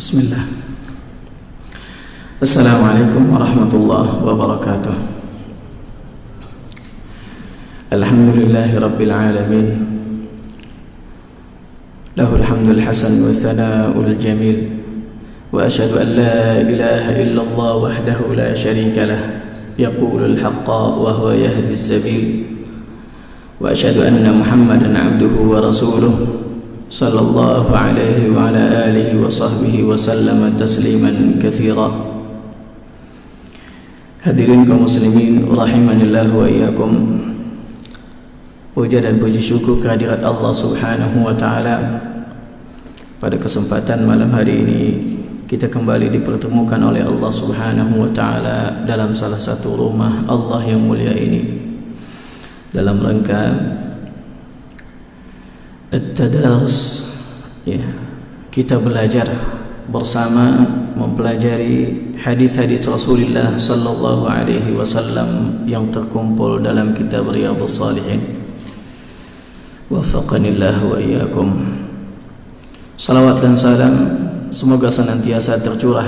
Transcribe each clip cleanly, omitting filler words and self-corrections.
Bismillah. Assalamualaikum warahmatullahi wabarakatuh. Alhamdulillahi rabbil alamin. Lahul hamdul hasan wa thana'ul jamil. Wa ashhadu an la ilaha illallah wahdahu la sharika lah. Yaqulul haqqa wa huwa yahdis sabil. Wa ashhadu anna Muhammadan 'abduhu wa rasuluh. Sallallahu alaihi wa ala alihi wa sahbihi wa sallama tasliman katsira. Hadirin kaum muslimin rahimanillah wa iyyakum. Puja dan puji syukur kehadirat Allah Subhanahu wa taala. Pada kesempatan malam hari ini kita kembali dipertemukan oleh Allah Subhanahu wa taala dalam salah satu rumah Allah yang mulia ini, dalam rangka At-Tadarus, ya, kita belajar bersama mempelajari hadis-hadis Rasulullah sallallahu alaihi wasallam yang terkumpul dalam kitab Riyadhus Shalihin. Waffaqanillah wa iyyakum. Salawat dan salam semoga senantiasa tercurah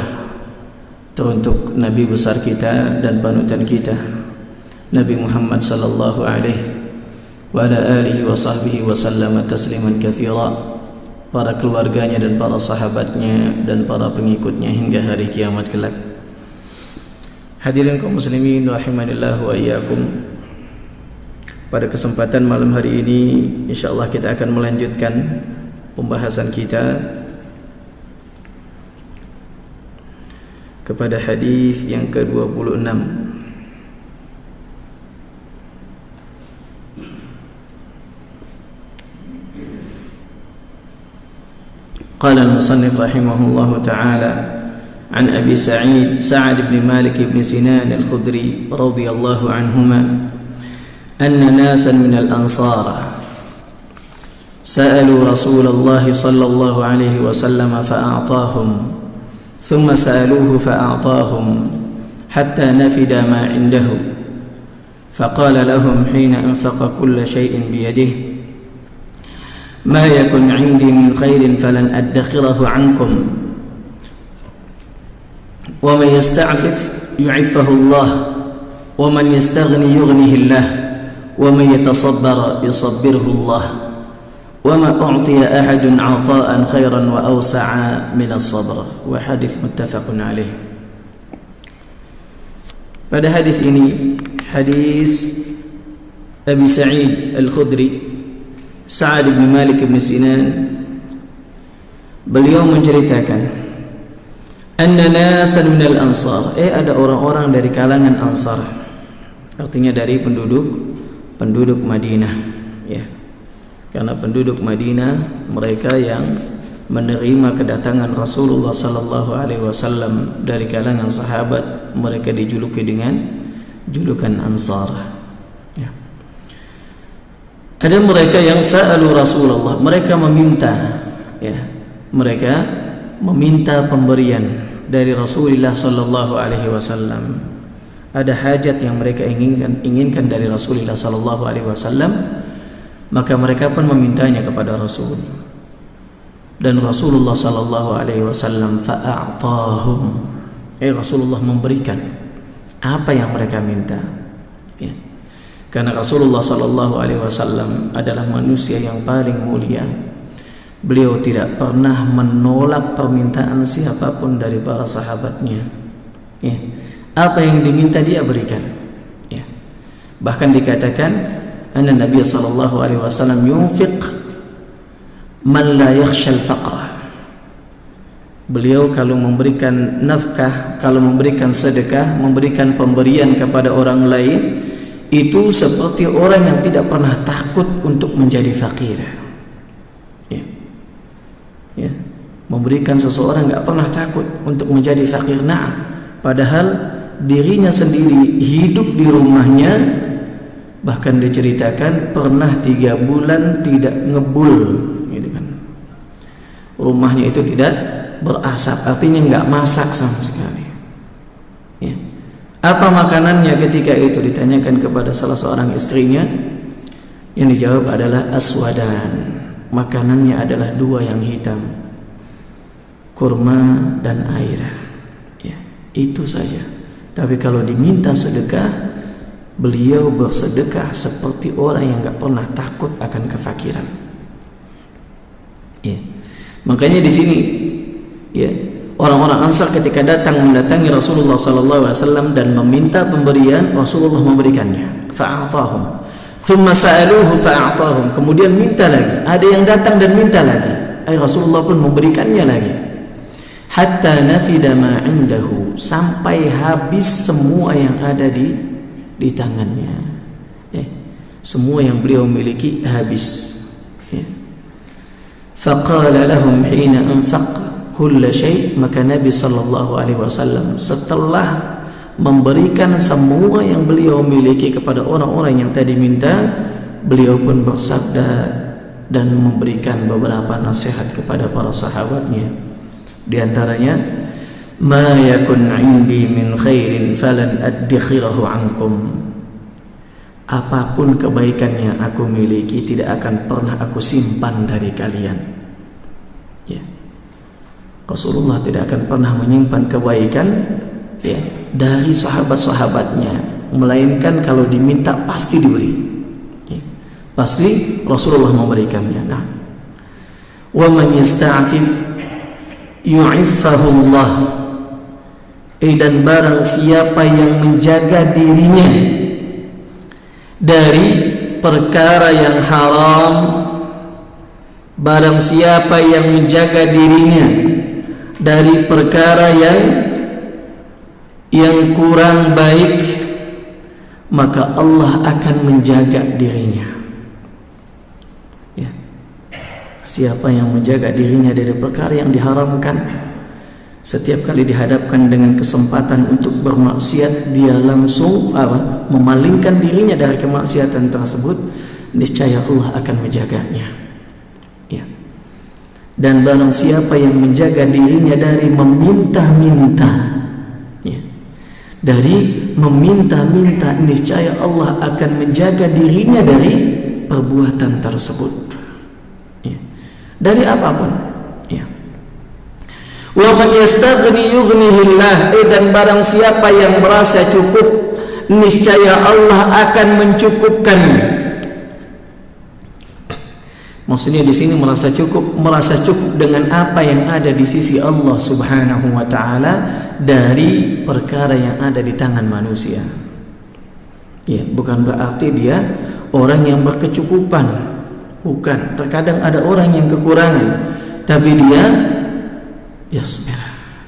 teruntuk Nabi besar kita dan panutan kita, Nabi Muhammad sallallahu alaihi wa ala alihi wa sahbihi wa sallama tasliman katsira, para keluarganya dan para sahabatnya dan para pengikutnya hingga hari kiamat kelak. Hadirin kaum muslimin rahimanillah wa iyyakum. Pada kesempatan malam hari ini insyaallah kita akan melanjutkan pembahasan kita kepada hadis yang ke-26. قال المصنف رحمه الله تعالى عن أبي سعد بن مالك بن سنان الخدري رضي الله عنهما أن ناسا من الأنصار سألوا رسول الله صلى الله عليه وسلم فأعطاهم ثم سألوه فأعطاهم حتى نفد ما عنده فقال لهم حين أنفق كل شيء بيده ما يكن عندي من خير فلن أدخره عنكم ومن يستعفف يعفه الله ومن يستغني يغنيه الله ومن يتصبر يصبره الله وما أعطي أحد عطاء خيرا وأوسع من الصبر. وحديث متفق عليه. Pada hadis ini, hadis Abi Sa'id Al-Khudri, Sa'ad bin Malik bin Sinan, beliau menceritakan anna nasan minal ansar, ada orang-orang dari kalangan Ansar, artinya dari penduduk Madinah, ya. Karena penduduk Madinah mereka yang menerima kedatangan Rasulullah sallallahu alaihi wasallam dari kalangan sahabat, mereka dijuluki dengan julukan Ansar. Ada mereka yang sa'alu Rasulullah, mereka meminta, ya, mereka meminta pemberian dari Rasulullah sallallahu alaihi wasallam. Ada hajat yang mereka inginkan dari Rasulullah sallallahu alaihi wasallam, maka mereka pun memintanya kepada Rasul. Dan Rasulullah sallallahu alaihi wasallam fa'a'tahum, Rasulullah memberikan apa yang mereka minta, ya. Karena Rasulullah sallallahu alaihi wasallam adalah manusia yang paling mulia. Beliau tidak pernah menolak permintaan siapapun dari para sahabatnya, ya. Apa yang diminta dia berikan, ya. Bahkan dikatakan anna Nabi sallallahu alaihi wasallam yunfiq man la yakhsha al-faqra. Beliau kalau memberikan nafkah, kalau memberikan sedekah, memberikan pemberian kepada orang lain, itu seperti orang yang tidak pernah takut untuk menjadi fakir, ya. Ya. Memberikan seseorang nggak pernah takut untuk menjadi fakir, padahal dirinya sendiri hidup di rumahnya, bahkan diceritakan pernah 3 bulan tidak ngebul, gitu kan. Rumahnya itu tidak berasap, artinya nggak masak sama sekali, ya. Apa makanannya ketika itu ditanyakan kepada salah seorang istrinya, yang dijawab adalah aswadan, makanannya adalah 2 yang hitam, kurma dan air. Ya, itu saja. Tapi kalau diminta sedekah, beliau bersedekah seperti orang yang gak pernah takut akan kefakiran. Ya. Makanya di sini, ya, orang-orang Ansar ketika datang mendatangi Rasulullah SAW dan meminta pemberian, Rasulullah memberikannya. Fa'atahum. Thumma sa'aluhu fa'atahum. Kemudian minta lagi. Ada yang datang dan minta lagi. Rasulullah pun memberikannya lagi. Hatta nafida ma indahu. Sampai habis semua yang ada di tangannya. Ya. Semua yang beliau miliki habis. Ya. Faqala lahum hina anfaq kulla syai'. Maka Nabi SAW setelah memberikan semua yang beliau miliki kepada orang-orang yang tadi minta, beliau pun bersabda dan memberikan beberapa nasihat kepada para sahabatnya. Di antaranya, ma yakun 'indi min khairin falan adkhirahu 'ankum. Apapun kebaikan yang aku miliki tidak akan pernah aku simpan dari kalian. Ya. Rasulullah tidak akan pernah menyimpan kebaikan, ya, dari sahabat-sahabatnya, melainkan kalau diminta pasti diberi. Ya. Pasti Rasulullah memberikannya. Nah, wa man yasta'fif yu'iffahu Allah. Dan barang siapa yang menjaga dirinya dari perkara yang haram, barang siapa yang menjaga dirinya dari perkara yang kurang baik, maka Allah akan menjaga dirinya. Ya. Siapa yang menjaga dirinya dari perkara yang diharamkan, setiap kali dihadapkan dengan kesempatan untuk bermaksiat, dia langsung memalingkan dirinya dari kemaksiatan tersebut, niscaya Allah akan menjaganya. Ya. Dan barang siapa yang menjaga dirinya dari meminta-minta, dari meminta-minta, niscaya Allah akan menjaga dirinya dari perbuatan tersebut. Ya. Dari apapun. Ya. Wa man yastaghni yughnihillah. Dan barang siapa yang merasa cukup, niscaya Allah akan mencukupkannya. Maksudnya di sini merasa cukup dengan apa yang ada di sisi Allah Subhanahu wa taala dari perkara yang ada di tangan manusia. Ya, bukan berarti dia orang yang berkecukupan. Bukan, terkadang ada orang yang kekurangan, tapi dia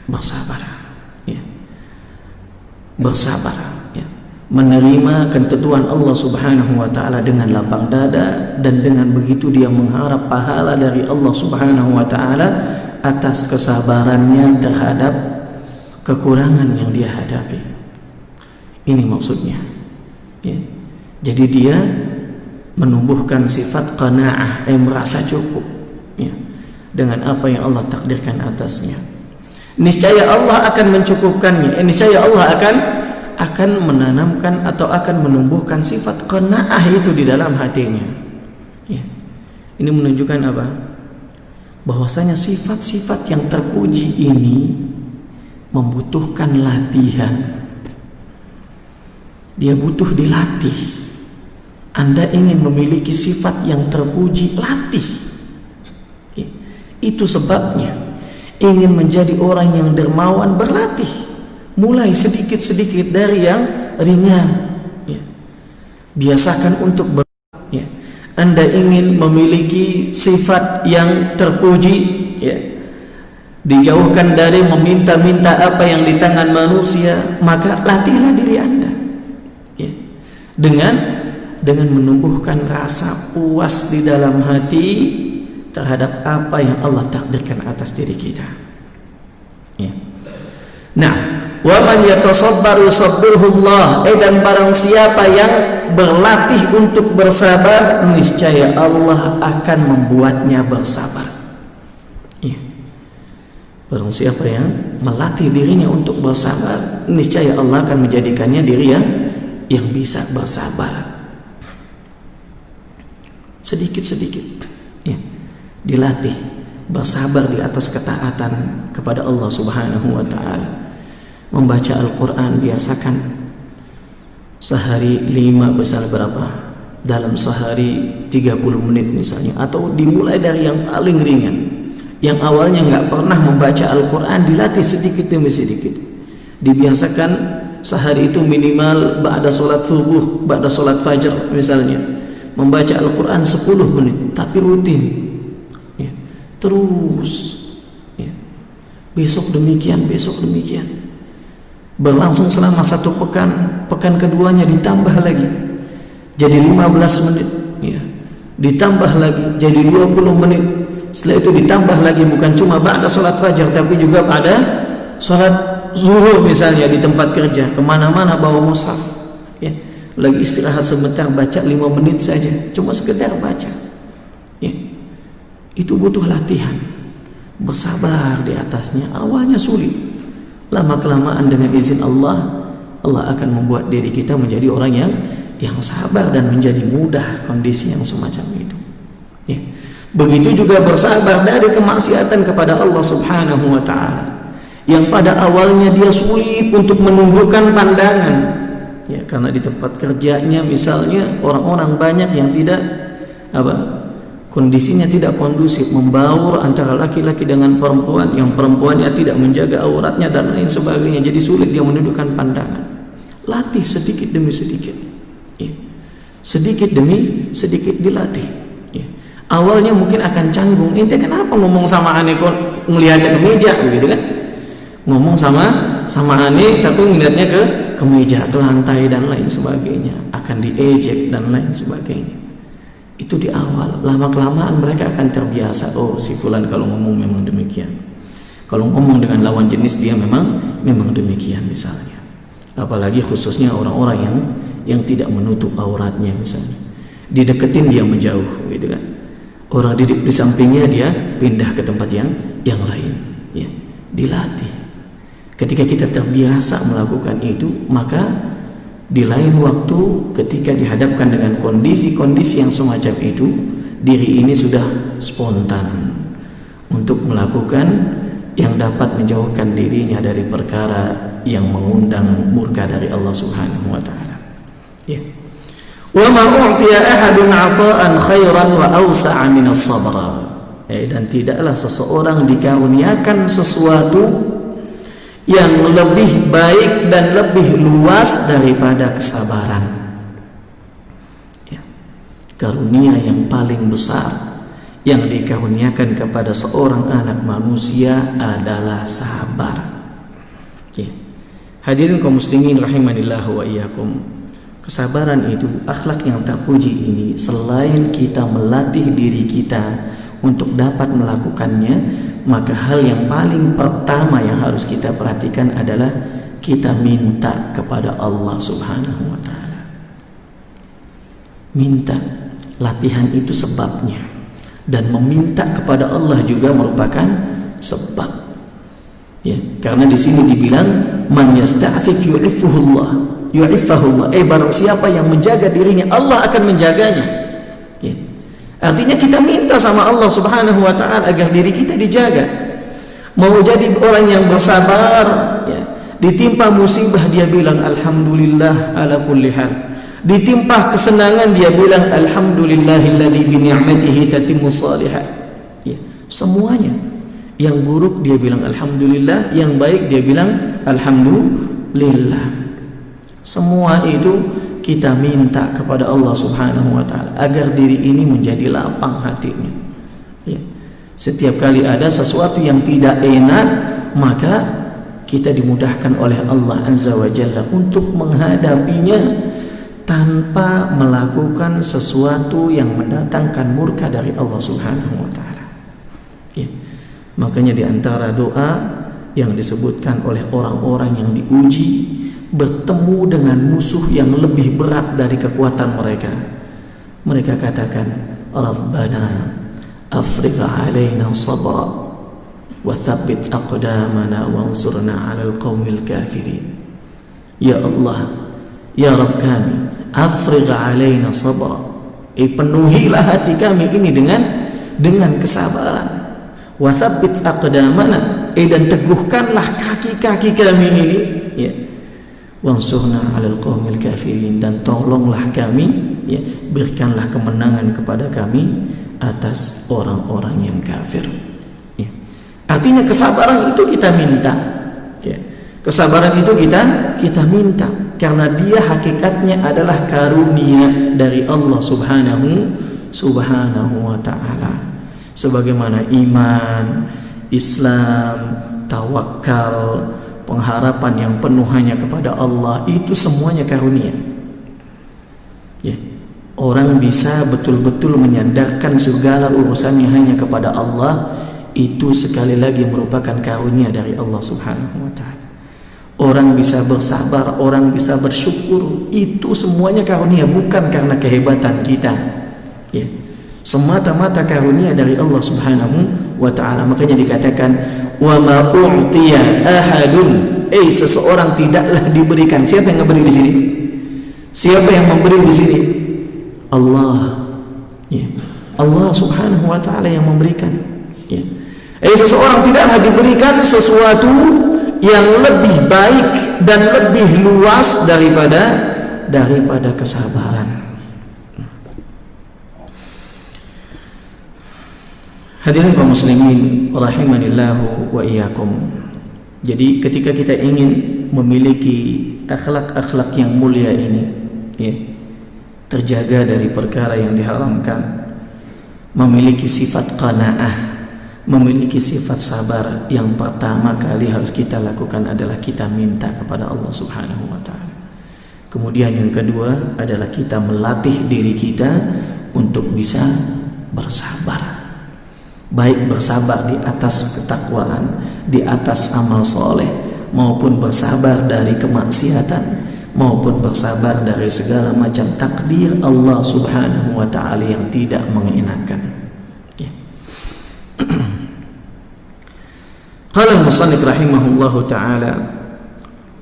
bersabar. Ya. Bersabar, ya. Menerima ketentuan Allah Subhanahu wa taala dengan lapang dada, dan dengan begitu dia mengharap pahala dari Allah Subhanahu wa taala atas kesabarannya terhadap kekurangan yang dia hadapi. Ini maksudnya. Ya. Jadi dia menumbuhkan sifat qanaah, merasa cukup, ya, dengan apa yang Allah takdirkan atasnya. Niscaya Allah akan mencukupkannya. Niscaya Allah akan menanamkan atau akan menumbuhkan sifat qanaah itu di dalam hatinya. Ya. Ini menunjukkan apa? Bahwasanya sifat-sifat yang terpuji ini membutuhkan latihan. Dia butuh dilatih. Anda ingin memiliki sifat yang terpuji, latih. Ya. Itu sebabnya ingin menjadi orang yang dermawan, berlatih. Mulai sedikit-sedikit dari yang ringan. Ya. Biasakan untuk ya. Anda ingin memiliki sifat yang terpuji, ya, dijauhkan dari meminta-minta apa yang di tangan manusia, maka latihlah diri Anda, ya, dengan menumbuhkan rasa puas di dalam hati terhadap apa yang Allah takdirkan atas diri kita. Ya. Nah, wa man yatasabbar yusabbirhu Allah. Dan barang siapa yang berlatih untuk bersabar, niscaya Allah akan membuatnya bersabar. Ya. Barang siapa yang melatih dirinya untuk bersabar, niscaya Allah akan menjadikannya diri yang bisa bersabar. Sedikit-sedikit, ya, dilatih bersabar di atas ketaatan kepada Allah Subhanahu wa taala. Membaca Al-Qur'an, biasakan sehari 5 besar berapa? Dalam sehari 30 menit misalnya, atau dimulai dari yang paling ringan. Yang awalnya nggak pernah membaca Al-Qur'an, dilatih sedikit demi sedikit. Dibiasakan sehari itu minimal ba'da sholat subuh, ba'da sholat fajar misalnya, membaca Al-Qur'an 10 menit, tapi rutin ya. Terus ya. Besok demikian, berlangsung selama 1 pekan. Pekan keduanya ditambah lagi jadi 15 menit ya. Ditambah lagi jadi 20 menit. Setelah itu ditambah lagi, bukan cuma ba'da sholat fajar, tapi juga pada sholat zuhur misalnya di tempat kerja, kemana-mana bawa mushaf ya. Lagi istirahat sebentar, baca 5 menit saja, cuma sekedar baca ya. Itu butuh latihan, bersabar di atasnya. Awalnya sulit, lama-kelamaan dengan izin Allah, Allah akan membuat diri kita menjadi orang yang sabar dan menjadi mudah kondisi yang semacam itu ya. Begitu juga bersabar dari kemaksiatan kepada Allah Subhanahu wa ta'ala, yang pada awalnya dia sulit untuk menundukkan pandangan ya, karena di tempat kerjanya misalnya orang-orang banyak yang tidak kondisinya tidak kondusif, membaur antara laki-laki dengan perempuan, yang perempuannya tidak menjaga auratnya dan lain sebagainya, jadi sulit dia menundukkan pandangan. Latih sedikit demi sedikit ya. Sedikit demi sedikit dilatih ya. Awalnya mungkin akan canggung, ente kenapa ngomong sama aneh kok ngelihatnya ke meja begitu kan, ngomong sama aneh tapi ngelihatnya ke meja, ke lantai dan lain sebagainya, akan diejek dan lain sebagainya. Itu di awal. Lama-kelamaan mereka akan terbiasa, oh si fulan kalau ngomong memang demikian, kalau ngomong dengan lawan jenis dia memang demikian misalnya. Apalagi khususnya orang-orang yang tidak menutup auratnya misalnya, dideketin dia menjauh gitu kan, orang di sampingnya dia pindah ke tempat yang lain ya. Dilatih. Ketika kita terbiasa melakukan itu, maka di lain waktu ketika dihadapkan dengan kondisi-kondisi yang semacam itu, diri ini sudah spontan untuk melakukan yang dapat menjauhkan dirinya dari perkara yang mengundang murka dari Allah Subhanahu wa taala ya. Wa ma u'tiya ahadun 'ata'an khairan wa awsa'a min as-sabr. Dan tidaklah seseorang dikaruniakan sesuatu yang lebih baik dan lebih luas daripada kesabaran ya. Karunia yang paling besar yang dikaruniakan kepada seorang anak manusia adalah sabar ya. Hadirin kaum muslimin rahimanillah wa iyyakum, kesabaran itu, akhlak yang terpuji ini, selain kita melatih diri kita untuk dapat melakukannya, maka hal yang paling pertama yang harus kita perhatikan adalah kita minta kepada Allah Subhanahu wa ta'ala. Minta, latihan itu sebabnya, dan meminta kepada Allah juga merupakan sebab ya. Karena di sini dibilang man yasta'fif yu'iffuhullah, yu'iffuhullah, barang siapa yang menjaga dirinya, Allah akan menjaganya ya. Artinya kita minta sama Allah Subhanahu wa ta'ala agar diri kita dijaga. Mau jadi orang yang bersabar ya. Ditimpa musibah dia bilang alhamdulillah ala kulli hal. Ditimpa kesenangan dia bilang alhamdulillahilladzi bi ni'matihi tatimmu shalihat ya. Semuanya. Yang buruk dia bilang alhamdulillah, yang baik dia bilang alhamdulillah. Semua itu kita minta kepada Allah Subhanahu wa ta'ala agar diri ini menjadi lapang hatinya ya. Setiap kali ada sesuatu yang tidak enak, maka kita dimudahkan oleh Allah Azza wa Jalla untuk menghadapinya tanpa melakukan sesuatu yang mendatangkan murka dari Allah Subhanahu wa ta'ala ya. Makanya di antara doa yang disebutkan oleh orang-orang yang diuji, bertemu dengan musuh yang lebih berat dari kekuatan mereka, mereka katakan Rabbana afrigh alaina sabra wa thabbit aqdamana wansurna 'alal qaumil kafirin. Ya Allah, ya Rabb kami, afrigh alaina sabra, penuhilah hati kami ini dengan kesabaran, wa tsabbit aqdamana, dan teguhkanlah kaki-kaki kami ini, ya, wansurna 'alal qaumil kafirin, dan tolonglah kami, ya, berikanlah kemenangan kepada kami atas orang-orang yang kafir. Ya. Artinya kesabaran itu kita minta, ya. Kesabaran itu kita minta, karena dia hakikatnya adalah karunia dari Allah subhanahu wa ta'ala. Sebagaimana iman, Islam, tawakal, pengharapan yang penuh hanya kepada Allah, itu semuanya karunia. Ya. Orang bisa betul-betul menyandarkan segala urusannya hanya kepada Allah, itu sekali lagi merupakan karunia dari Allah subhanahu wa ta'ala. Orang bisa bersabar, orang bisa bersyukur, itu semuanya karunia, bukan karena kehebatan kita, ya. Semata-mata karunia dari Allah subhanahu wa ta'ala. Makanya dikatakan wa ma u'tiya ahadun, seseorang tidaklah diberikan. Siapa yang memberi di sini? Siapa yang memberi di sini? Allah, ya. Allah subhanahu wa ta'ala yang memberikan, ya. Seseorang tidaklah diberikan sesuatu yang lebih baik dan lebih luas daripada kesabaran. Hadirin kaum muslimin rahimanillahu wa iyyakum. Jadi ketika kita ingin memiliki akhlak-akhlak yang mulia ini, ya, terjaga dari perkara yang diharamkan, memiliki sifat qanaah, memiliki sifat sabar, yang pertama kali harus kita lakukan adalah kita minta kepada Allah subhanahu wa ta'ala. Kemudian yang kedua adalah kita melatih diri kita untuk bisa bersabar, baik bersabar di atas ketakwaan, di atas amal soleh, maupun bersabar dari kemaksiatan, maupun bersabar dari segala macam takdir Allah subhanahu wa ta'ala yang tidak mengenakan. Qala al-musannif rahimahullahu ta'ala,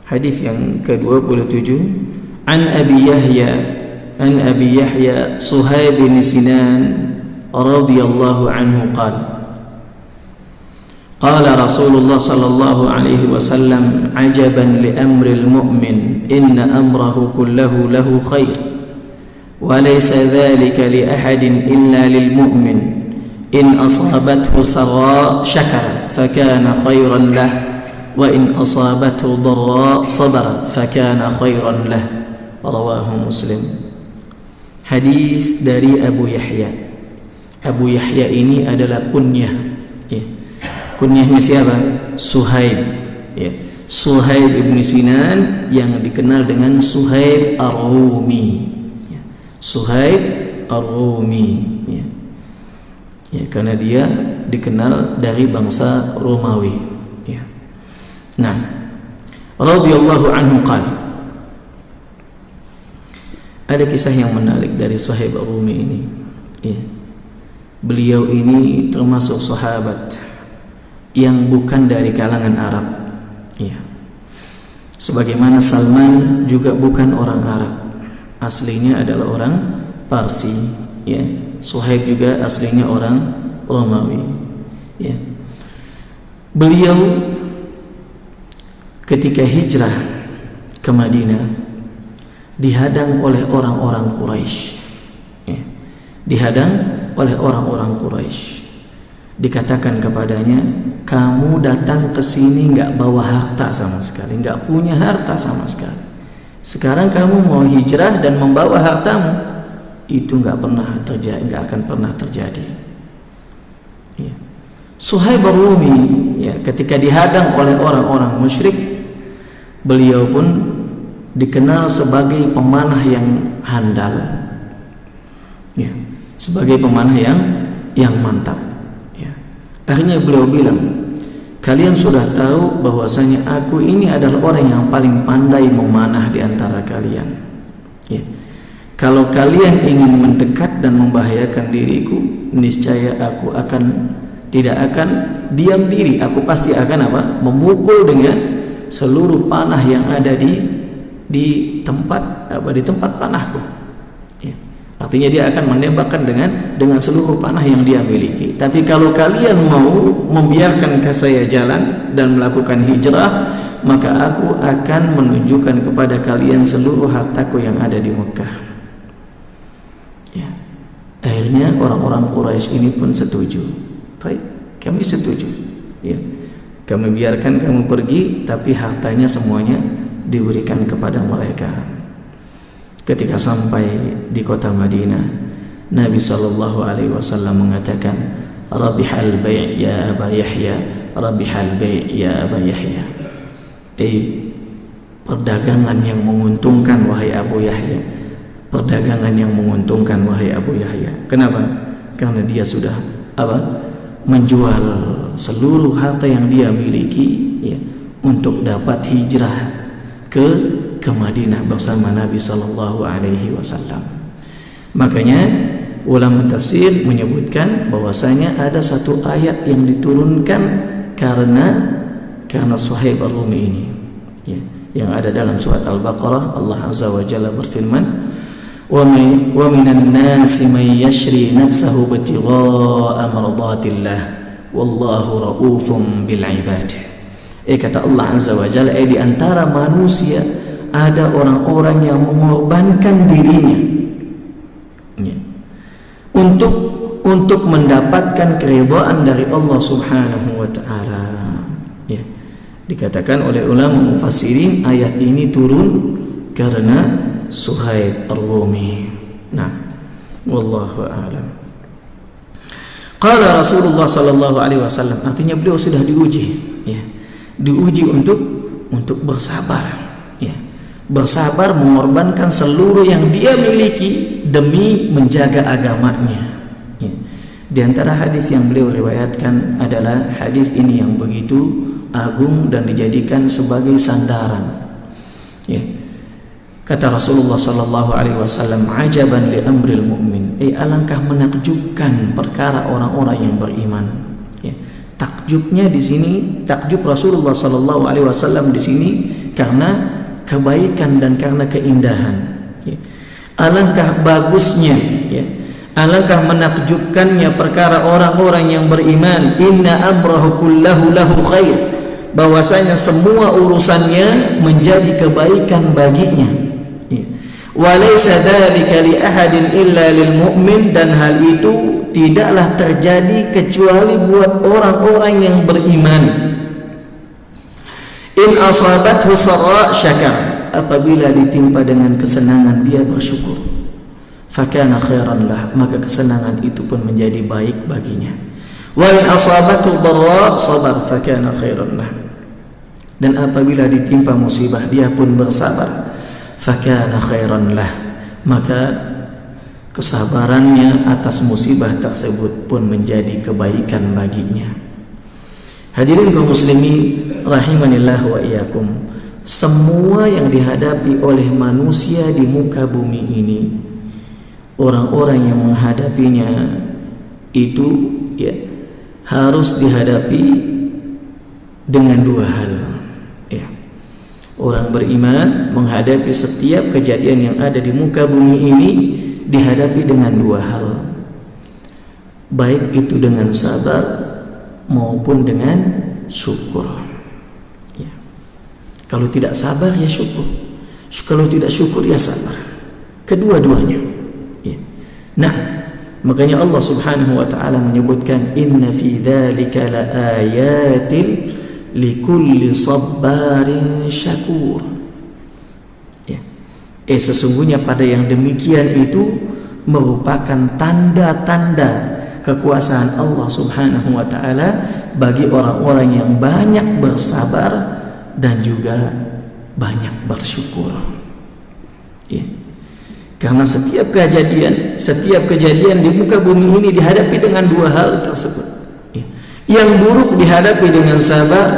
hadis yang ke-27, an Abi Yahya Suhaib bin Sinan radhiyallahu anhu qala Rasulullah sallallahu alaihi wasallam ajaban li amril mu'min inna amrahu kullahu lahu khair wa laysa dhalika li ahadin illa lil mu'min in asabathu sarra syakara fakana khairan lah wa in asabathu dharra sabara fakana khairan lah. Rawahu Muslim. Hadis dari Abu Yahya. Abu Yahya ini adalah kunyah, ya. Kunyahnya siapa? Suhaib, ya. Suhaib ibn Sinan yang dikenal dengan Suhaib Ar-Rumi, ya. Suhaib Ar-Rumi, ya. Ya, karena dia dikenal dari bangsa Romawi, ya. Nah, radhiyallahu anhu qala, ada kisah yang menarik dari Suhaib Ar-Rumi ini, ya. Beliau ini termasuk sahabat yang bukan dari kalangan Arab, ya. Sebagaimana Salman juga bukan orang Arab, aslinya adalah orang Parsi, ya. Suhaib juga aslinya orang Romawi, ya. Beliau ketika hijrah ke Madinah dihadang oleh orang-orang Quraisy, ya. Dihadang oleh orang-orang Quraisy. Dikatakan kepadanya, kamu datang ke sini nggak bawa harta sama sekali, nggak punya harta sama sekali. Sekarang kamu mau hijrah dan membawa hartamu, itu nggak akan pernah terjadi. Ya. Suhaib Ar-Rumi, ya, ketika dihadang oleh orang-orang musyrik, beliau pun dikenal sebagai pemanah yang handal, ya, sebagai pemanah yang mantap, ya. Akhirnya beliau bilang, kalian sudah tahu bahwasanya aku ini adalah orang yang paling pandai memanah di antara kalian, ya. Kalau kalian ingin mendekat dan membahayakan diriku, niscaya aku tidak akan diam diri. Aku pasti akan memukul dengan seluruh panah yang ada di tempat panahku, ya. Artinya dia akan menembakkan dengan seluruh panah yang dia miliki. Tapi kalau kalian mau membiarkan saya jalan dan melakukan hijrah, maka aku akan menunjukkan kepada kalian seluruh hartaku yang ada di Mekah. Ya. Akhirnya orang-orang Quraisy ini pun setuju. Baik, kami setuju. Ya. Kami biarkan kamu pergi, tapi hartanya semuanya diberikan kepada mereka. Ketika sampai di kota Madinah, Nabi SAW mengatakan, Rabihal bai' ya Aba Yahya, Rabihal bai' ya Aba Yahya. Perdagangan yang menguntungkan wahai Abu Yahya, perdagangan yang menguntungkan wahai Abu Yahya. Kenapa? Karena dia sudah menjual seluruh harta yang dia miliki, ya, untuk dapat hijrah ke Madinah bersama Nabi sallallahu alaihi wasallam. Makanya ulama tafsir menyebutkan bahwasanya ada satu ayat yang diturunkan karena Suhaib Ar-Rumi ini, ya, yang ada dalam surat Al-Baqarah. Allah Azza wa Jalla berfirman, wa minan nasi man yashri nafsahu ibtigha'a mardatillah wallahu raufum bil ibad. Kata Allah Azza wa Jalla, di antara manusia ada orang-orang yang mengorbankan dirinya, ya, untuk mendapatkan keridhaan dari Allah Subhanahu wa taala. Ya. Dikatakan oleh ulama mufassirin, ayat ini turun karena Suhaib Ar-Rumi. Nah, wallahu a'lam. Qala Rasulullah sallallahu alaihi wasallam, artinya beliau sudah diuji, ya. Diuji untuk bersabar, ya. Bersabar mengorbankan seluruh yang dia miliki demi menjaga agamanya, ya. Di antara hadis yang beliau riwayatkan adalah hadis ini yang begitu agung dan dijadikan sebagai sandaran, ya. Kata Rasulullah sallallahu alaihi wasallam, ajaban li amril mu'min, alangkah menakjubkan perkara orang-orang yang beriman, ya. Takjubnya di sini, takjub Rasulullah sallallahu alaihi wasallam di sini karena kebaikan dan karena keindahan, ya. Alangkah bagusnya, ya, alangkah menakjubkannya perkara orang-orang yang beriman. Inna amrahu kullahu lahu khair, bahwasanya semua urusannya menjadi kebaikan baginya, ya. Wa laysa dzalika li ahadin illa lil mu'min, dan hal itu tidaklah terjadi kecuali buat orang-orang yang beriman. In asabathu sarra syakar, apabila ditimpa dengan kesenangan dia bersyukur. Fakana khairan lah, maka kesenangan itu pun menjadi baik baginya. Wa in asabathu dharra sabar, fakana khairan lah, dan apabila ditimpa musibah dia pun bersabar. Fakana khairan lah, maka kesabarannya atas musibah tersebut pun menjadi kebaikan baginya. Hadirin kaum muslimin rahimanillah wa iyyakum, semua yang dihadapi oleh manusia di muka bumi ini, orang-orang yang menghadapinya itu, ya, harus dihadapi dengan dua hal, ya. Orang beriman menghadapi setiap kejadian yang ada di muka bumi ini dihadapi dengan dua hal, baik itu dengan sabar maupun dengan syukur, ya. Kalau tidak sabar ya syukur, kalau tidak syukur ya sabar, kedua-duanya, ya. Nah, makanya Allah Subhanahu wa taala menyebutkan, inna fi dzalika laayatin likulli sabbarin syakur, ya. Sesungguhnya pada yang demikian itu merupakan tanda-tanda kekuasaan Allah Subhanahu wa taala bagi orang-orang yang banyak bersabar dan juga banyak bersyukur, ya. Karena setiap kejadian di muka bumi ini dihadapi dengan dua hal tersebut, ya. Yang buruk dihadapi dengan sabar,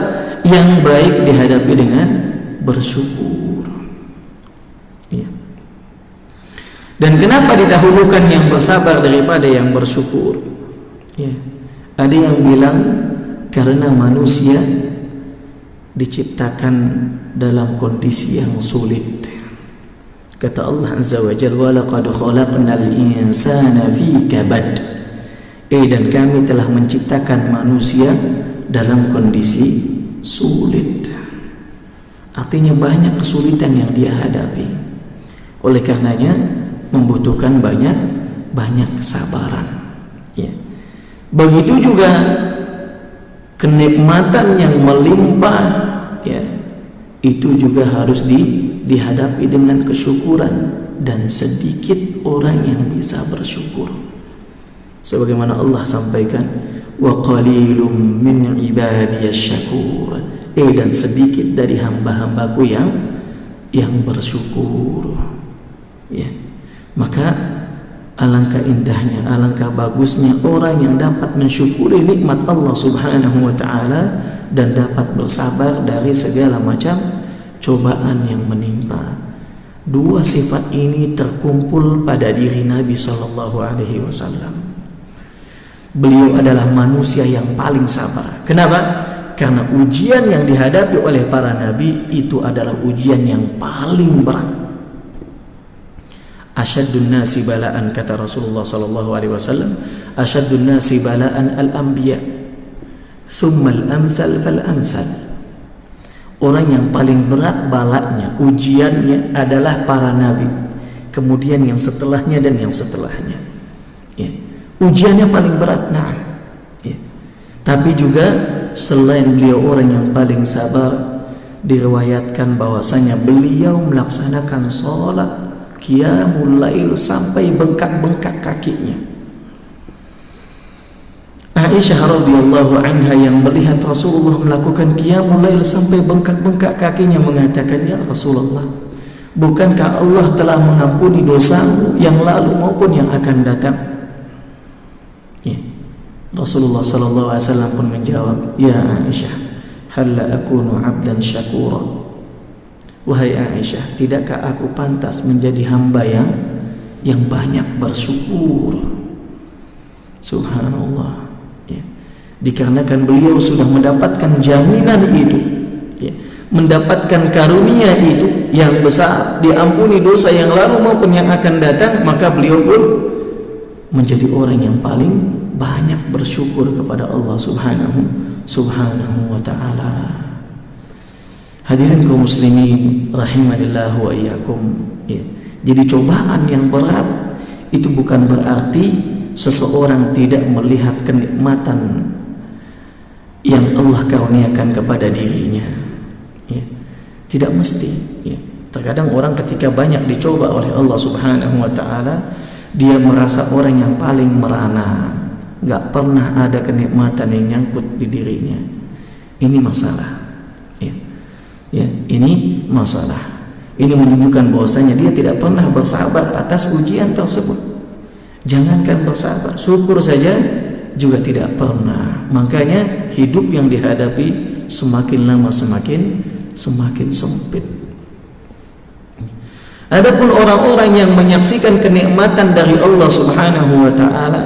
yang baik dihadapi dengan bersyukur, ya. Dan kenapa didahulukan yang bersabar daripada yang bersyukur? Ya, ada yang bilang karena manusia diciptakan dalam kondisi yang sulit. Kata Allah Azza wa Jalla, wa laqad khalaqnal insana fi kabad. Dan kami telah menciptakan manusia dalam kondisi sulit. Artinya banyak kesulitan yang dia hadapi. Oleh karenanya membutuhkan banyak kesabaran. Ya. Begitu juga kenikmatan yang melimpah, ya, itu juga harus dihadapi dengan kesyukuran, dan sedikit orang yang bisa bersyukur. Sebagaimana Allah sampaikan, wa qalilum min ibadiyasy syakur. Dan sedikit dari hamba-hambaku yang bersyukur. Ya. Maka alangkah indahnya, alangkah bagusnya orang yang dapat mensyukuri nikmat Allah Subhanahu wa taala dan dapat bersabar dari segala macam cobaan yang menimpa. Dua sifat ini terkumpul pada diri Nabi sallallahu alaihi wasallam. Beliau adalah manusia yang paling sabar. Kenapa? Karena ujian yang dihadapi oleh para nabi itu adalah ujian yang paling berat. Asyaddun nasi bala'an, kata Rasulullah sallallahu alaihi wasallam, asyaddun nasi bala'an al-anbiya, thumma al-amthal fal-amthal. Orang yang paling berat balaknya, ujiannya adalah para nabi, kemudian yang setelahnya dan yang setelahnya. Ya. Ujiannya paling berat, nah. Ya. Tapi juga selain beliau orang yang paling sabar, diriwayatkan bahwasanya beliau melaksanakan sholat qiyamul lail sampai bengkak-bengkak kakinya. Aisyah radhiyallahu anha yang melihat Rasulullah melakukan qiyamul lail sampai bengkak-bengkak kakinya mengatakan, ya Rasulullah, bukankah Allah telah mengampuni dosamu yang lalu maupun yang akan datang? Ya. Rasulullah sallallahu alaihi wasallam pun menjawab, ya Aisyah, halla akunu 'abdan syakura. Wahai Aisyah, tidakkah aku pantas menjadi hamba yang banyak bersyukur? Subhanallah. Ya. Dikarenakan beliau sudah mendapatkan jaminan itu, ya, mendapatkan karunia itu yang besar, diampuni dosa yang lalu maupun yang akan datang, maka beliau pun menjadi orang yang paling banyak bersyukur kepada Allah subhanahu wa ta'ala. Hadirin kaum muslimin rahimanillah wa iyyakum. Ya. Jadi cobaan yang berat itu bukan berarti seseorang tidak melihat kenikmatan yang Allah karuniakan kepada dirinya. Ya. Tidak mesti. Ya. Terkadang orang ketika banyak dicoba oleh Allah subhanahu wa ta'ala, dia merasa orang yang paling merana, gak pernah ada kenikmatan yang nyangkut di dirinya. Ini masalah. Ya. Ya, ini masalah. Ini menunjukkan bahwasanya dia tidak pernah bersabar atas ujian tersebut. Jangankan bersabar, syukur saja juga tidak pernah. Makanya hidup yang dihadapi semakin lama semakin sempit. Adapun orang-orang yang menyaksikan kenikmatan dari Allah Subhanahu wa taala,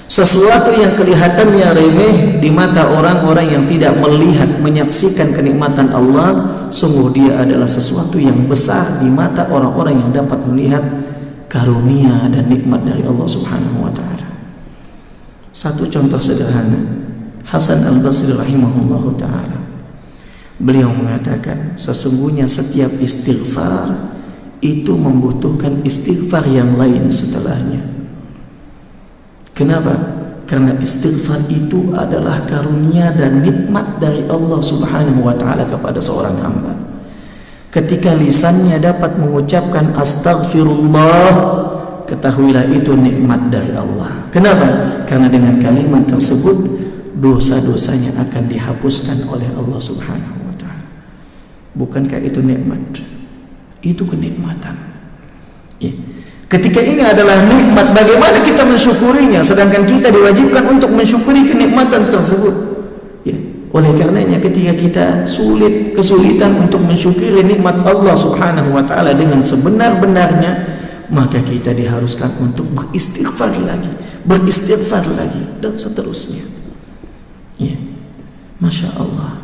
sesuatu yang kelihatannya remeh di mata orang-orang yang tidak melihat, menyaksikan kenikmatan Allah, sungguh dia adalah sesuatu yang besar di mata orang-orang yang dapat melihat karunia dan nikmat dari Allah Subhanahu wa taala. Satu contoh sederhana, Hasan Al-Basri rahimahullahu taala. Beliau mengatakan, sesungguhnya setiap istighfar itu membutuhkan istighfar yang lain setelahnya. Kenapa? Karena istighfar itu adalah karunia dan nikmat dari Allah Subhanahu wa taala kepada seorang hamba. Ketika lisannya dapat mengucapkan astaghfirullah, ketahuilah itu nikmat dari Allah. Kenapa? Karena dengan kalimat tersebut dosa-dosanya akan dihapuskan oleh Allah Subhanahu wa taala. Bukankah itu nikmat? Itu kenikmatan. Ya. Ketika ini adalah nikmat, bagaimana kita mensyukurinya, sedangkan kita diwajibkan untuk mensyukuri kenikmatan tersebut. Ya. Oleh karenanya ketika kita kesulitan untuk mensyukuri nikmat Allah Subhanahu wa taala dengan sebenar-benarnya, maka kita diharuskan untuk beristighfar lagi dan seterusnya. Ya. Masya Allah.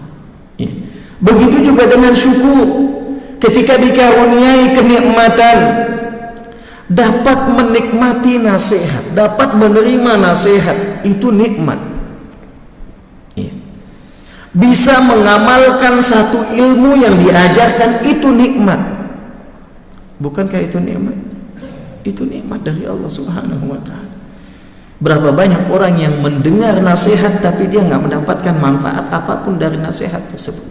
Ya. Begitu juga dengan syukur. ketika dikaruniai kenikmatan, dapat menikmati nasihat, dapat menerima nasihat, itu nikmat. Bisa mengamalkan satu ilmu yang diajarkan, itu nikmat. Bukankah itu nikmat? Itu nikmat dari Allah Subhanahu wa ta'ala. Berapa banyak orang yang mendengar nasihat tapi dia nggak mendapatkan manfaat apapun dari nasihat tersebut.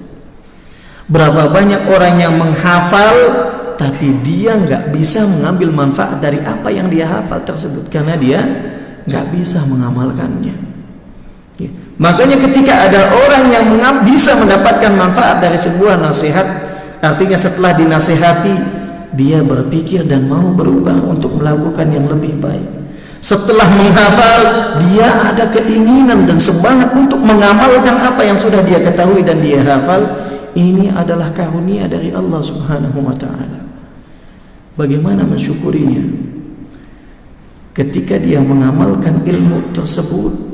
Berapa banyak orang yang menghafal tapi dia nggak bisa mengambil manfaat dari apa yang dia hafal tersebut karena dia nggak bisa mengamalkannya. Ya. Makanya ketika ada orang yang bisa mendapatkan manfaat dari sebuah nasihat, artinya setelah dinasihati dia berpikir dan mau berubah untuk melakukan yang lebih baik. Setelah menghafal, dia ada keinginan dan semangat untuk mengamalkan apa yang sudah dia ketahui dan dia hafal. Ini adalah karunia dari Allah Subhanahu wa ta'ala. Bagaimana mensyukurinya? Ketika dia mengamalkan ilmu tersebut,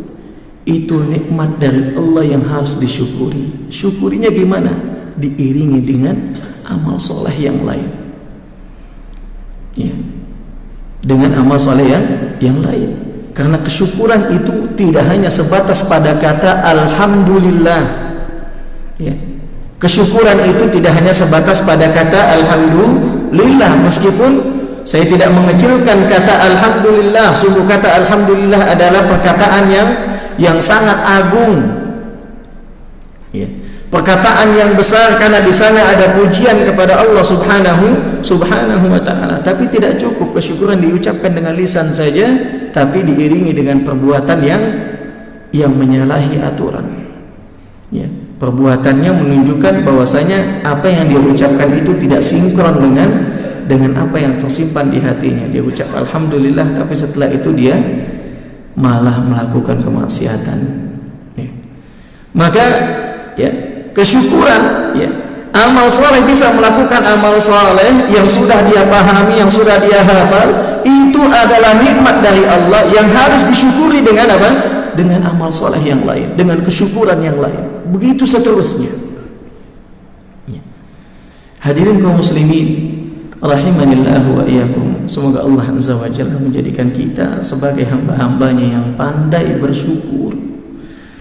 itu nikmat dari Allah yang harus disyukuri. Syukurinya gimana? Diiringi dengan amal soleh yang lain. Ya. Dengan amal soleh yang lain. Karena kesyukuran itu tidak hanya sebatas pada kata alhamdulillah. Ya. Kesyukuran itu tidak hanya sebatas pada kata alhamdulillah. Meskipun saya tidak mengecilkan kata alhamdulillah, sungguh kata alhamdulillah adalah perkataan yang sangat agung. Ya. Perkataan yang besar karena di sana ada pujian kepada Allah Subhanahu wa ta'ala. Tapi tidak cukup kesyukuran diucapkan dengan lisan saja, tapi diiringi dengan perbuatan yang menyalahi aturan. Ya, perbuatannya menunjukkan bahwasanya apa yang dia ucapkan itu tidak sinkron dengan apa yang tersimpan di hatinya. Dia ucap alhamdulillah, tapi setelah itu dia malah melakukan kemaksiatan. Ya. Maka ya, kesyukuran, ya, amal soleh bisa melakukan amal soleh yang sudah dia pahami, yang sudah dia hafal, itu adalah nikmat dari Allah yang harus disyukuri dengan apa? Dengan amal soleh yang lain, dengan kesyukuran yang lain. Begitu seterusnya. Ya. Hadirin kaum muslimin rahimanillah wa iyyakum. Semoga Allah Azza wa Jalla menjadikan kita sebagai hamba-hambanya yang pandai bersyukur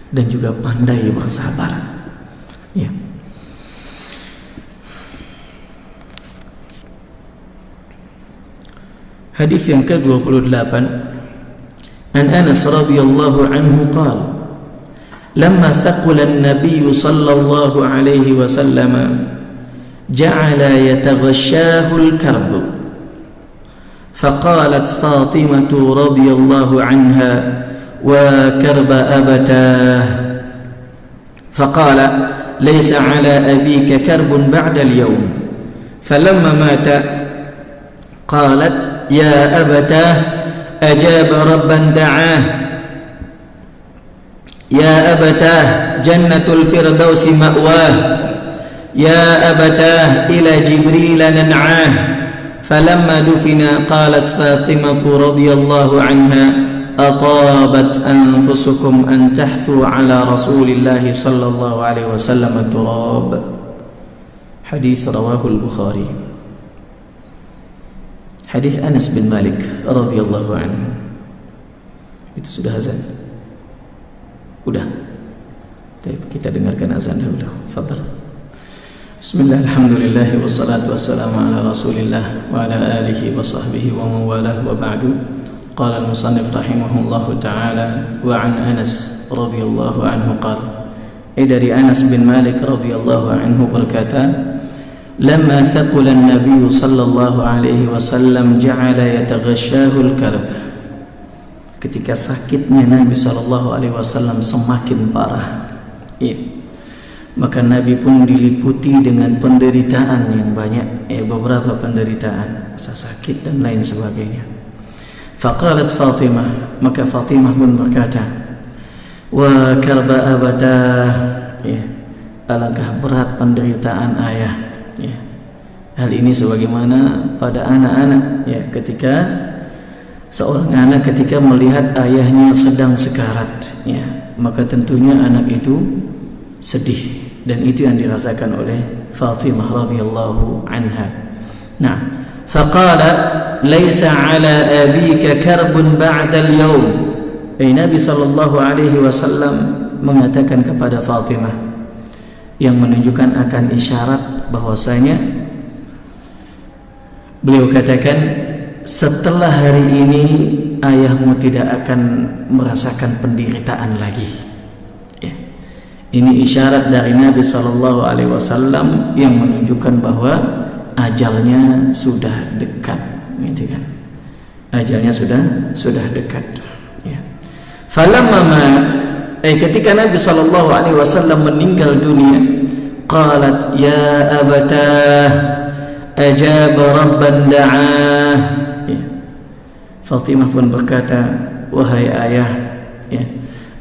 dan juga pandai bersabar. Ya. Hadis yang ke-28, an Anas radhiyallahu anhu qala lamma thaqala an-nabiy sallallahu alaihi wasallam ja'ala yataghashahu al-karb faqalat Fatimah radhiyallahu anha wa karba abatah faqala ليس على أبيك كرب بعد اليوم فلما مات قالت يا أبتاه أجاب ربا دعاه يا أبتاه جنة الفردوس مأواه يا أبتاه إلى جبريل ننعاه فلما دفن قالت فاطمة رضي الله عنها أطابت أنفسكم أن تحثوا على رسول الله صلى الله عليه وسلم التراب. حديث رواه البخاري. Hadis Anas bin Malik radhiyallahu anhu. Itu sudah azan? Udah. Baik, kita dengarkan azan dulu. Fadhal. Bismillah, alhamdulillah, wassalatu wassalamu ala rasulillah wa ala alihi wa sahbihi wa man walah wa ba'du. Qala al-musannif rahimahullahu ta'ala wa an Anas radhiyallahu anhu qala. Dari Anas bin Malik radhiyallahu anhu berkata, lamma thaqala an-nabiy sallallahu alaihi wasallam ja'ala yataghashahu al-karb. Ketika sakitnya Nabi sallallahu alaihi wasallam semakin parah, ya, maka Nabi pun diliputi dengan penderitaan yang banyak, beberapa penderitaan, rasa sakit dan lain sebagainya. Faqalat Fatimah, maka Fatimah pun berkata, wa karba abatah, ya, alangkah berat penderitaan ayah. Ya. Hal ini sebagaimana pada anak-anak, ya, ketika seorang anak ketika melihat ayahnya sedang sekarat, ya, maka tentunya anak itu sedih, dan itu yang dirasakan oleh Fatimah radhiyallahu anha. Nah, faqala laisa ala abika karbun ba'da al-yawm. Nabi sallallahu alaihi wasallam mengatakan kepada Fatimah yang menunjukkan akan isyarat bahwasanya beliau katakan, setelah hari ini ayahmu tidak akan merasakan penderitaan lagi. Ya. Ini isyarat dari Nabi sallallahu alaihi wasallam yang menunjukkan bahwa ajalnya sudah dekat, gitu kan? Ajalnya sudah dekat. Ya. Falamma mat, ketika Nabi sallallahu alaihi wasallam meninggal dunia, qalat ya abatah ajaba rabban da'ah. Ya. Fatimah pun berkata, wahai ayah, ya,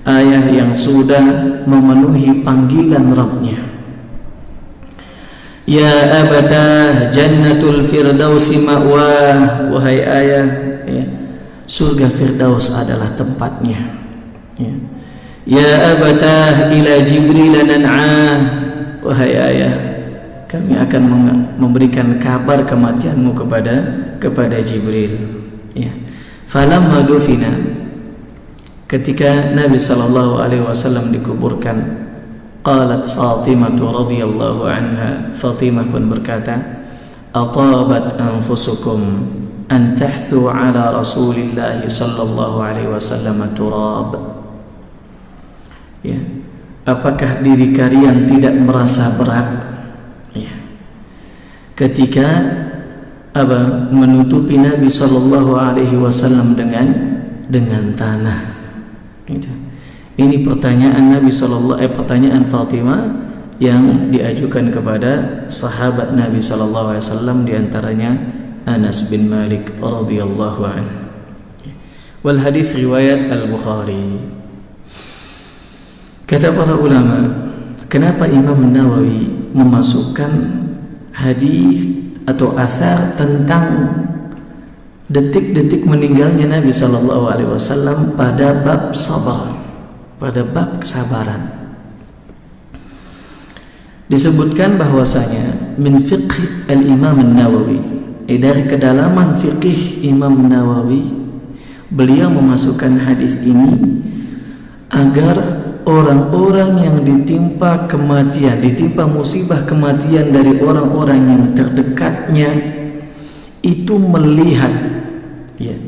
ayah yang sudah memenuhi panggilan Rabbnya. Ya abatah jannatul firdausi ma'wah. Wahai ayah, ya, surga Firdaus adalah tempatnya. Ya. Ya abatah ila Jibril nan'ah. Wahai ayah, kami akan memberikan kabar kematianmu kepada Jibril. Ya. Falamma dufina, ketika Nabi sallallahu alaihi wasallam dikuburkan, qalat Fatimah radhiyallahu anha, Fatimah pun berkata, atabat anfusukum an tahthu ala Rasulillah sallallahu alaihi wasallam turab. Ya. Apakah diri kalian tidak merasa berat, ya, ketika menutupi Nabi sallallahu alaihi wasallam dengan tanah? Gitu. Ini pertanyaan pertanyaan Fatimah yang diajukan kepada sahabat Nabi sallallahu alaihi wasallam, di antaranya Anas bin Malik radhiyallahu anhu. Wal hadis riwayat Al-Bukhari. Kata para ulama, kenapa Imam Nawawi memasukkan hadis atau athar tentang detik-detik meninggalnya Nabi sallallahu alaihi wasallam pada bab sabar, pada bab kesabaran? Disebutkan bahwasanya min fiqh al-Imam Nawawi, dari kedalaman fiqih Imam Nawawi, beliau memasukkan hadis ini agar orang-orang yang ditimpa kematian, ditimpa musibah kematian dari orang-orang yang terdekatnya itu melihat, ya,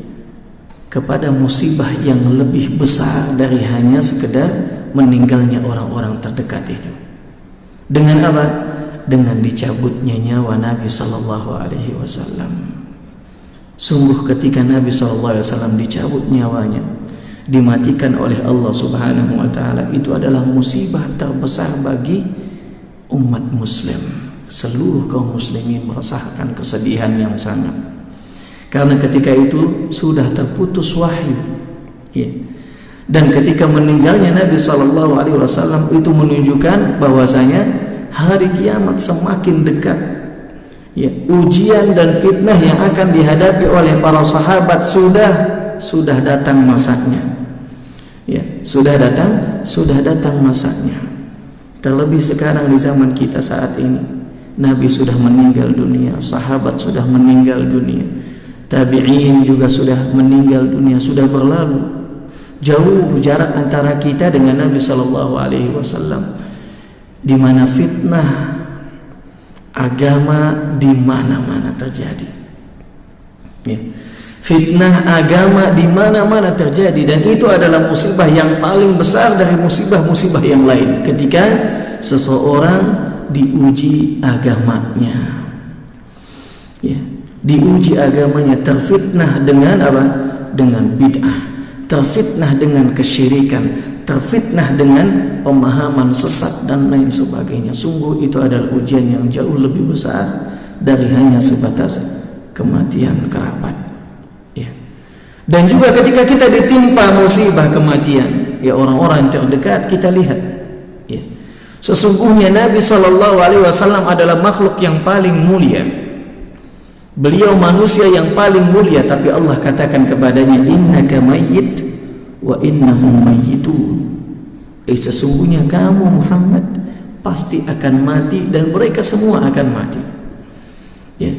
kepada musibah yang lebih besar dari hanya sekedar meninggalnya orang-orang terdekat itu. Dengan apa? Dengan dicabutnya nyawa Nabi sallallahu alaihi wasallam. Sungguh ketika Nabi sallallahu alaihi wasallam dicabut nyawanya, dimatikan oleh Allah Subhanahu wa taala, itu adalah musibah terbesar bagi umat muslim. Seluruh kaum muslimin merasakan kesedihan yang sangat, karena ketika itu sudah terputus wahyu, ya. Dan ketika meninggalnya Nabi sallallahu alaihi wasallam itu menunjukkan bahwasanya hari kiamat semakin dekat. Ya, ujian dan fitnah yang akan dihadapi oleh para sahabat sudah datang masanya. Ya, sudah datang masanya. Terlebih sekarang di zaman kita saat ini, Nabi sudah meninggal dunia, sahabat sudah meninggal dunia, tabi'in juga sudah meninggal dunia, sudah berlalu. Jauh jarak antara kita dengan Nabi sallallahu alaihi wasallam, di mana fitnah agama di mana-mana terjadi. Ya. Fitnah agama di mana-mana terjadi, dan itu adalah musibah yang paling besar dari musibah-musibah yang lain ketika seseorang diuji agamanya. Ya, diuji agamanya, terfitnah dengan apa? Dengan bid'ah, terfitnah dengan kesyirikan, terfitnah dengan pemahaman sesat dan lain sebagainya. Sungguh itu adalah ujian yang jauh lebih besar dari hanya sebatas kematian kerabat. Dan juga ketika kita ditimpa musibah kematian, ya, orang-orang yang terdekat kita lihat, ya, sesungguhnya Nabi sallallahu alaihi wasallam adalah makhluk yang paling mulia. Beliau manusia yang paling mulia, tapi Allah katakan kepadanya, innaka mayyit wa innahum mayyitun. Sesungguhnya kamu Muhammad pasti akan mati dan mereka semua akan mati. Ya.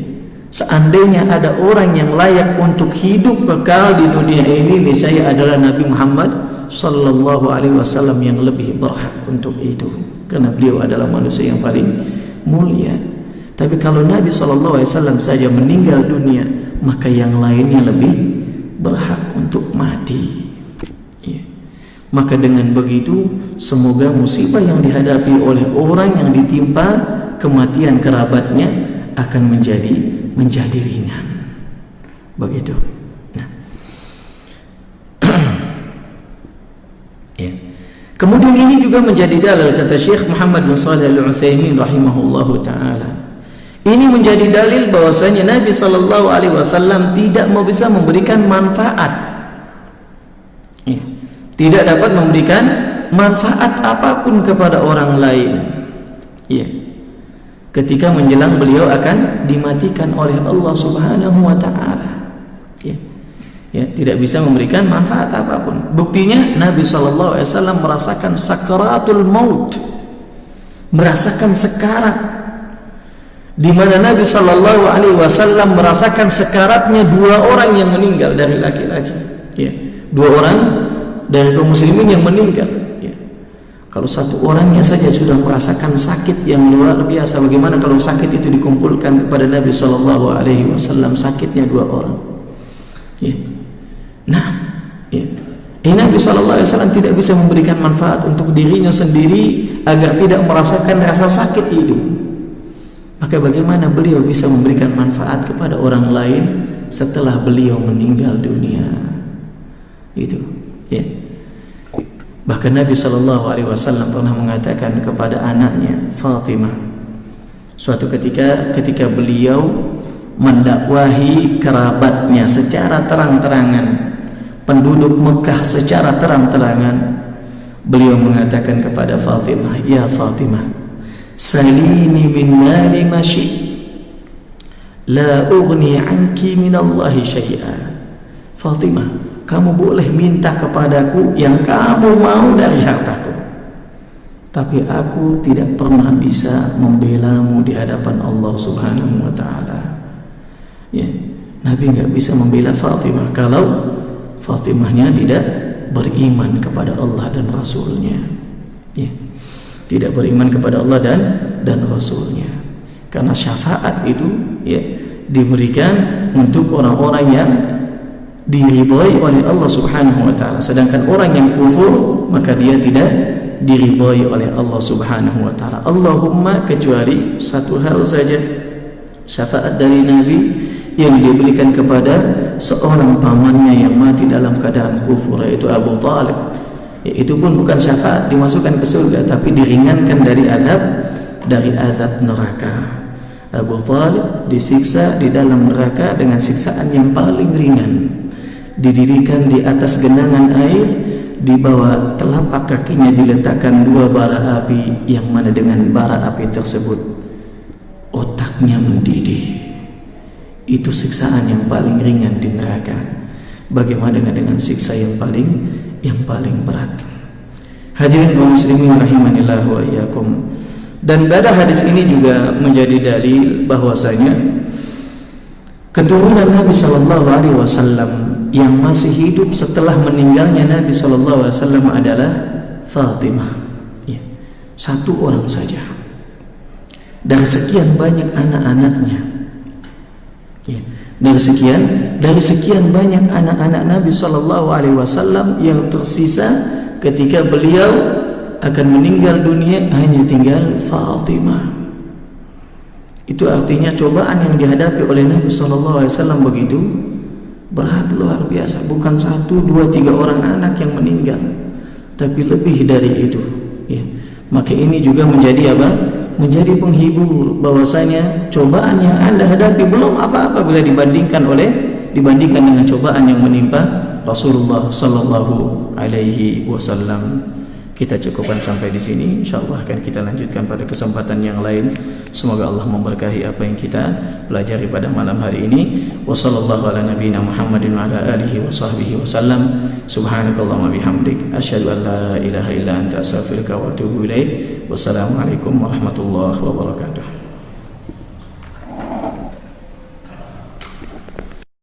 Seandainya ada orang yang layak untuk hidup kekal di dunia ini, niscaya adalah Nabi Muhammad sallallahu alaihi wasallam yang lebih berhak untuk itu, karena beliau adalah manusia yang paling mulia. Tapi kalau Nabi sallallahu alaihi wasallam saja meninggal dunia, maka yang lainnya lebih berhak untuk mati. Ya. Maka dengan begitu, semoga musibah yang dihadapi oleh orang yang ditimpa kematian kerabatnya akan menjadi ringan. Begitu. Nah. Ya. Kemudian ini juga menjadi dalil, kata Syekh Muhammad bin Shalih Al-Utsaimin rahimahullahu taala. Ini menjadi dalil bahwasanya Nabi sallallahu alaihi wasallam tidak mau bisa memberikan manfaat. Ya. Tidak dapat memberikan manfaat apapun kepada orang lain. Ya. Ketika menjelang beliau akan dimatikan oleh Allah Subhanahu wa taala. Ya. Ya, tidak bisa memberikan manfaat apapun. Buktinya Nabi sallallahu alaihi wasallam merasakan sakaratul maut. Merasakan sekarat. Di mana Nabi sallallahu alaihi wasallam merasakan sekaratnya dua orang yang meninggal dari laki-laki. Ya. Dua orang dari kaum muslimin yang meninggal. Kalau satu orangnya saja sudah merasakan sakit yang luar biasa, bagaimana kalau sakit itu dikumpulkan kepada Nabi Shallallahu Alaihi Wasallam, sakitnya dua orang? Ya. Nah, ya. Nabi Shallallahu Alaihi Wasallam tidak bisa memberikan manfaat untuk dirinya sendiri agar tidak merasakan rasa sakit itu. Maka bagaimana beliau bisa memberikan manfaat kepada orang lain setelah beliau meninggal dunia? Itu, ya. Bahkan Nabi Shallallahu Alaihi Wasallam pernah mengatakan kepada anaknya Fatimah, suatu ketika beliau mendakwahi kerabatnya secara terang-terangan, penduduk Mekah secara terang-terangan, beliau mengatakan kepada Fatimah, ya Fatimah, salini min mali ma syi' la ughni anki min Allahi syai'a. Fatimah, kamu boleh minta kepadaku yang kamu mau dari hartaku, tapi aku tidak pernah bisa membelamu di hadapan Allah Subhanahu wa taala. Ya, Nabi enggak bisa membela Fatimah kalau Fatimahnya tidak beriman kepada Allah dan Rasulnya. Ya, tidak beriman kepada Allah dan Rasulnya. Karena syafaat itu ya diberikan untuk orang-orang yang diridhai oleh Allah Subhanahu wa taala, sedangkan orang yang kufur maka dia tidak diridhai oleh Allah Subhanahu wa taala. Allahumma, kecuali satu hal saja, syafaat dari Nabi yang diberikan kepada seorang pamannya yang mati dalam keadaan kufur, yaitu Abu Talib. Itu pun bukan syafaat dimasukkan ke surga, tapi diringankan dari azab neraka. Abu Talib disiksa di dalam neraka dengan siksaan yang paling ringan. Didirikan di atas genangan air, di bawah telapak kakinya diletakkan dua bara api, yang mana dengan bara api tersebut otaknya mendidih. Itu siksaan yang paling ringan di neraka. Bagaimana dengan siksa yang paling berat? Hadirin kaum muslimin rahimanillah wa iyyakum. Dan pada hadis ini juga menjadi dalil bahwasanya keturunan Nabi sallallahu alaihi wasallam yang masih hidup setelah meninggalnya Nabi sallallahu alaihi wasallam adalah Fatimah. Ya, satu orang saja dari sekian banyak anak-anaknya. Ya, dari sekian banyak anak-anak Nabi sallallahu alaihi wasallam yang tersisa ketika beliau akan meninggal dunia, hanya tinggal Fatimah. Itu artinya cobaan yang dihadapi oleh Nabi sallallahu alaihi wasallam begitu berat, luar biasa. Bukan satu, dua, tiga orang anak yang meninggal, tapi lebih dari itu. Ya. Maka ini juga menjadi apa? Menjadi penghibur bahwasanya cobaan yang Anda hadapi belum apa-apa bila dibandingkan dengan cobaan yang menimpa Rasulullah sallallahu alaihi wasallam. kita cukupkan sampai di sini. Insyaallah akan kita lanjutkan pada kesempatan yang lain. Semoga Allah memberkahi apa yang kita pelajari pada malam hari ini. Wassallallahu ala nabiyyina Muhammadin wa ala alihi wa sahbihi wasallam. Subhanakallahumma bihamdik asyhadu an la ilaha illa anta astaghfiruka wa atubu ilaik. Wassalamualaikum warahmatullahi wabarakatuh.